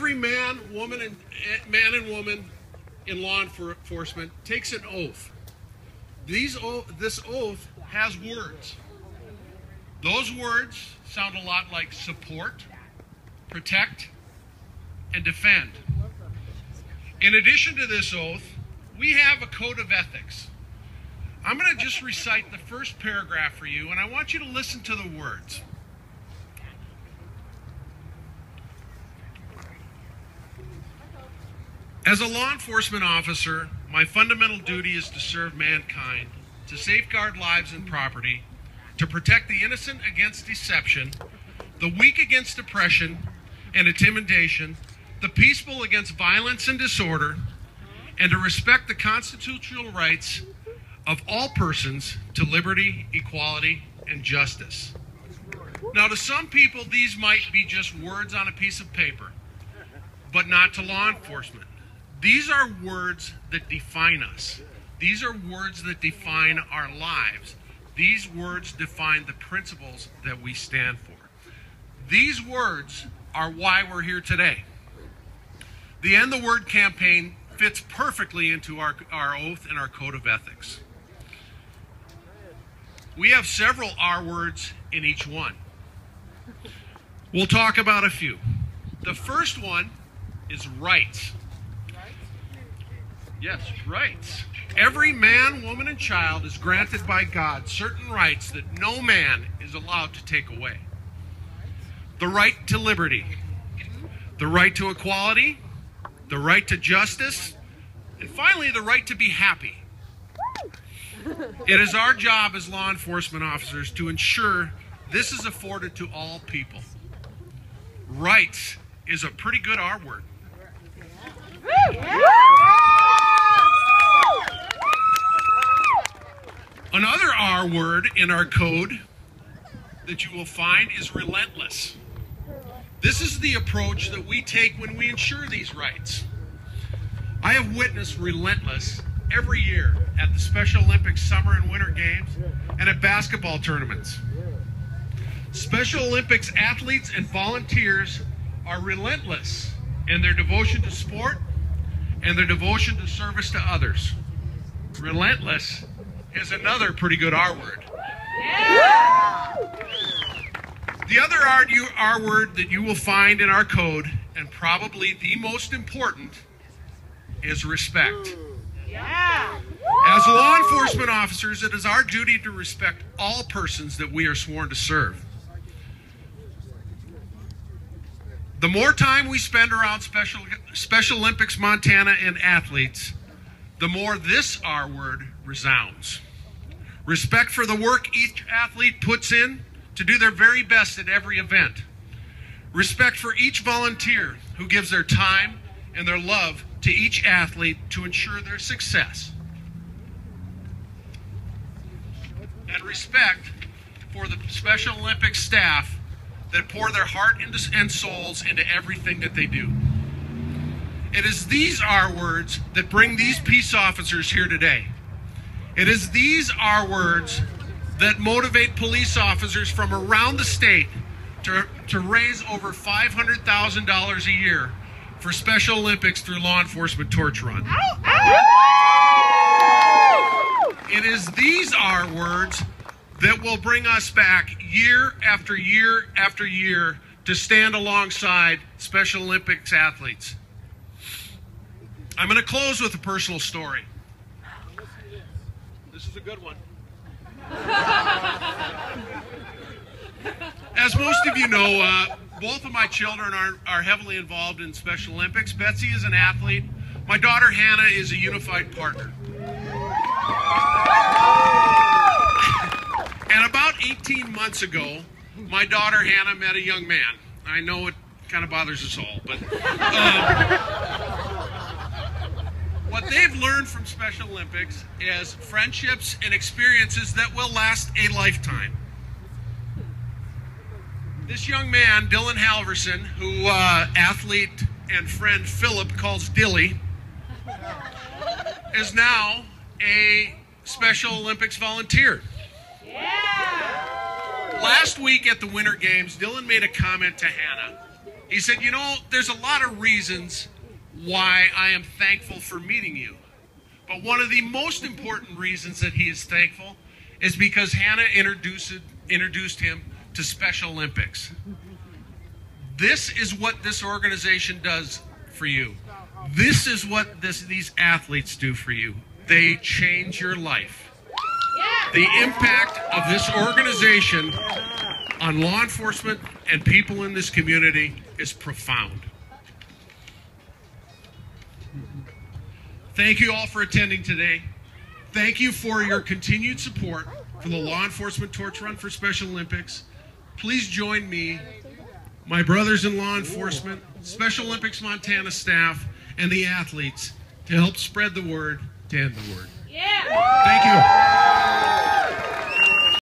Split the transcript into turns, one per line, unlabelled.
Every man and woman in law enforcement takes an oath. This oath has words. Those words sound a lot like support, protect, and defend. In addition to this oath, we have a code of ethics. I'm going to just recite the first paragraph for you, and I want you to listen to the words. As a law enforcement officer, my fundamental duty is to serve mankind, to safeguard lives and property, to protect the innocent against deception, the weak against oppression and intimidation, the peaceful against violence and disorder, and to respect the constitutional rights of all persons to liberty, equality, and justice. Now, to some people, these might be just words on a piece of paper, but not to law enforcement. These are words that define us. These are words that define our lives. These words define the principles that we stand for. These words are why we're here today. The End the Word campaign fits perfectly into our oath and our code of ethics. We have several R words in each one. We'll talk about a few. The first one is rights. Yes, rights. Every man, woman, and child is granted by God certain rights that no man is allowed to take away. The right to liberty, the right to equality, the right to justice, and finally, the right to be happy. It is our job as law enforcement officers to ensure this is afforded to all people. Rights is a pretty good R word. Another R word in our code that you will find is relentless. This is the approach that we take when we ensure these rights. I have witnessed relentless every year at the Special Olympics Summer and Winter Games and at basketball tournaments. Special Olympics athletes and volunteers are relentless in their devotion to sport and their devotion to service to others. Relentless is another pretty good R word. Yeah! The other R word that you will find in our code, and probably the most important, is respect. Yeah. As law enforcement officers, it is our duty to respect all persons that we are sworn to serve. The more time we spend around Special Olympics Montana and athletes, the more this R word resounds. Respect for the work each athlete puts in to do their very best at every event. Respect for each volunteer who gives their time and their love to each athlete to ensure their success. And respect for the Special Olympics staff that pour their heart and souls into everything that they do. It is these R words that bring these peace officers here today. It is these R words that motivate police officers from around the state to raise over $500,000 a year for Special Olympics through Law Enforcement Torch Run. Ow, ow. It is these R words that will bring us back year after year after year to stand alongside Special Olympics athletes. I'm going to close with a personal story. This is a good one. As most of you know, both of my children are heavily involved in Special Olympics. Betsy is an athlete. My daughter Hannah is a unified partner. And about 18 months ago, my daughter Hannah met a young man. I know it kind of bothers us all, but what they've learned from Special Olympics is friendships and experiences that will last a lifetime. This young man, Dylan Halverson, who athlete and friend Philip calls Dilly, is now a Special Olympics volunteer. Yeah. Last week at the Winter Games, Dylan made a comment to Hannah He said, you know, there's a lot of reasons why I am thankful for meeting you. But one of the most important reasons that he is thankful is because Hannah introduced him to Special Olympics. This is what this organization does for you. This is what these athletes do for you. They change your life. The impact of this organization on law enforcement and people in this community is profound. Thank you all for attending today. Thank you for your continued support for the Law Enforcement Torch Run for Special Olympics. Please join me, my brothers in law enforcement, Special Olympics Montana staff, and the athletes to help spread the word to end the word. Yeah. Thank you.